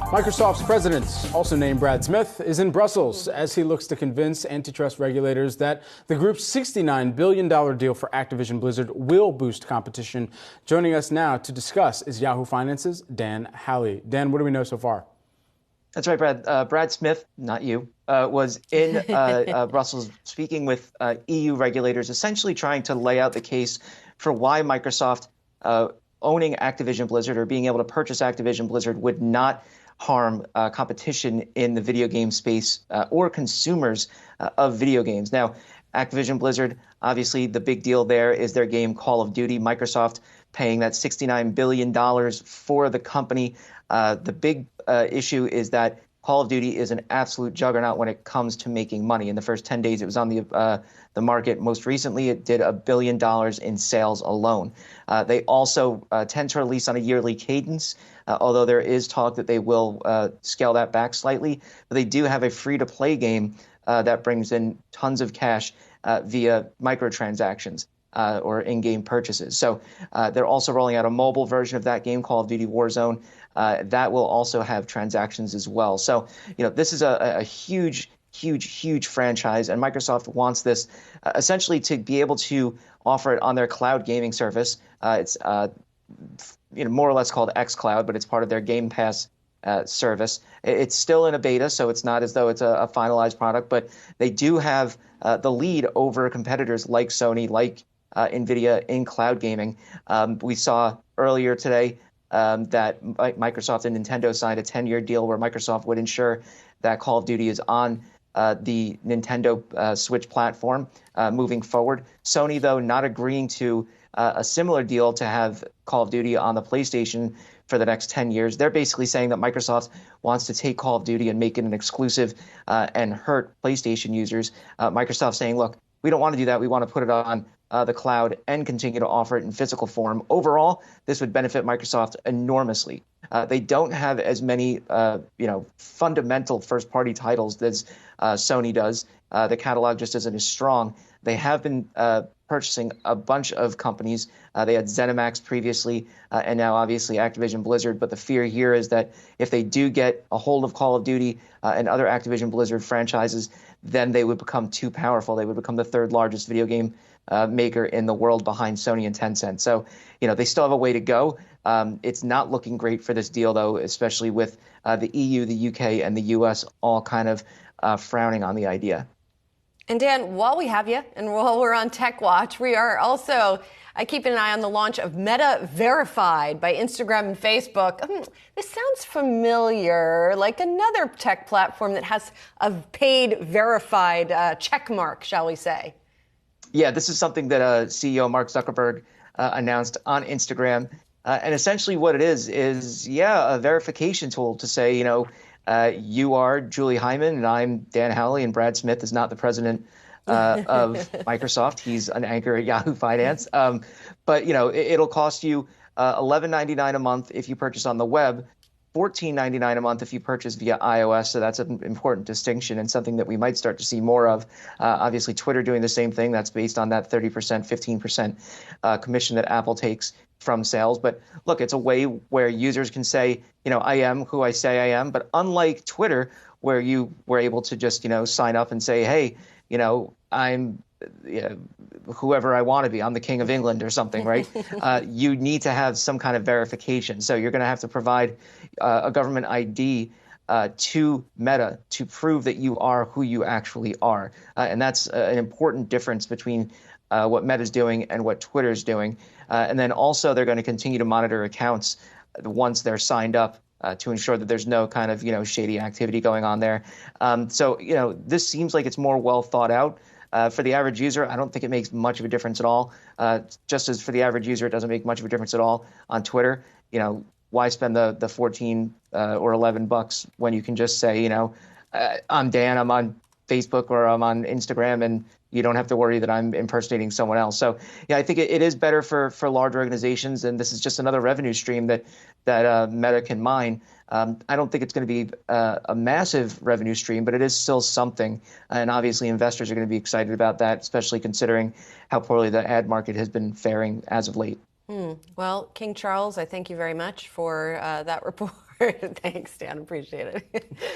Microsoft's president, also named Brad Smith, is in Brussels as he looks to convince antitrust regulators that the group's $69 billion deal for Activision Blizzard will boost competition. Joining us now to discuss is Yahoo Finance's Dan Howley. Dan, what do we know so far? That's right, Brad. Brad Smith, not you, was in Brussels speaking with EU regulators, essentially trying to lay out the case for why Microsoft owning Activision Blizzard or being able to purchase Activision Blizzard would not harm competition in the video game space or consumers of video games. Now, Activision Blizzard, obviously the big deal there is their game Call of Duty. Microsoft paying that $69 billion for the company. The big issue is that Call of Duty is an absolute juggernaut when it comes to making money. In the first 10 days it was on the market. Most recently, it did $1 billion in sales alone. They also tend to release on a yearly cadence, although there is talk that they will scale that back slightly. But they do have a free-to-play game that brings in tons of cash via microtransactions or in-game purchases. So they're also rolling out a mobile version of that game, Call of Duty Warzone. That will also have transactions as well. So, this is a huge franchise, and Microsoft wants this essentially to be able to offer it on their cloud gaming service. It's more or less called xCloud, but it's part of their Game Pass service. It's still in a beta, so it's not as though it's a finalized product, but they do have the lead over competitors like Sony, like NVIDIA in cloud gaming. We saw earlier today that Microsoft and Nintendo signed a 10-year deal where Microsoft would ensure that Call of Duty is on the Nintendo Switch platform moving forward. Sony, though, not agreeing to a similar deal to have Call of Duty on the PlayStation for the next 10 years. They're basically saying that Microsoft wants to take Call of Duty and make it an exclusive and hurt PlayStation users. Microsoft saying, look, we don't want to do that. We want to put it on the cloud and continue to offer it in physical form. Overall, this would benefit Microsoft enormously. They don't have as many, fundamental first-party titles as Sony does. The catalog just isn't as strong. They have been purchasing a bunch of companies. They had ZeniMax previously, and now obviously Activision Blizzard. But the fear here is that if they do get a hold of Call of Duty and other Activision Blizzard franchises, then they would become too powerful. They would become the third largest video game maker in the world behind Sony and Tencent. So, they still have a way to go. It's not looking great for this deal, though, especially with the EU, the UK, and the US all kind of frowning on the idea. And Dan, while we have you and while we're on Tech Watch, we are also keeping an eye on the launch of Meta Verified by Instagram and Facebook. This sounds familiar, like another tech platform that has a paid verified check mark, shall we say. Yeah, this is something that CEO Mark Zuckerberg announced on Instagram. And essentially what it is a verification tool to say, you are Julie Hyman and I'm Dan Howley, and Brad Smith is not the president of Microsoft. He's an anchor at Yahoo Finance. But, it'll cost you $11.99 a month if you purchase on the web, $14.99 a month if you purchase via iOS. So that's an important distinction and something that we might start to see more of. Obviously, Twitter doing the same thing. That's based on that 30%, 15% commission that Apple takes from sales. But look, it's a way where users can say, I am who I say I am. But unlike Twitter, where you were able to just, sign up and say, hey, I'm whoever I want to be. I'm the King of England or something, right? You need to have some kind of verification. So you're going to have to provide a government ID to Meta to prove that you are who you actually are. And that's an important difference between what Meta's doing and what Twitter's doing. And then also they're going to continue to monitor accounts once they're signed up to ensure that there's no kind of, shady activity going on there. So, this seems like it's more well thought out. For the average user, I don't think it makes much of a difference at all. Just as for the average user, it doesn't make much of a difference at all on Twitter. Why spend the 14 or $11 when you can just say, I'm Dan, I'm on Facebook or I'm on Instagram, and you don't have to worry that I'm impersonating someone else. So, yeah, I think it is better for large organizations, and this is just another revenue stream that Meta can mine. I don't think it's going to be a massive revenue stream, but it is still something. And obviously, investors are going to be excited about that, especially considering how poorly the ad market has been faring as of late. Well, King Charles, I thank you very much for that report. Thanks, Dan. Appreciate it.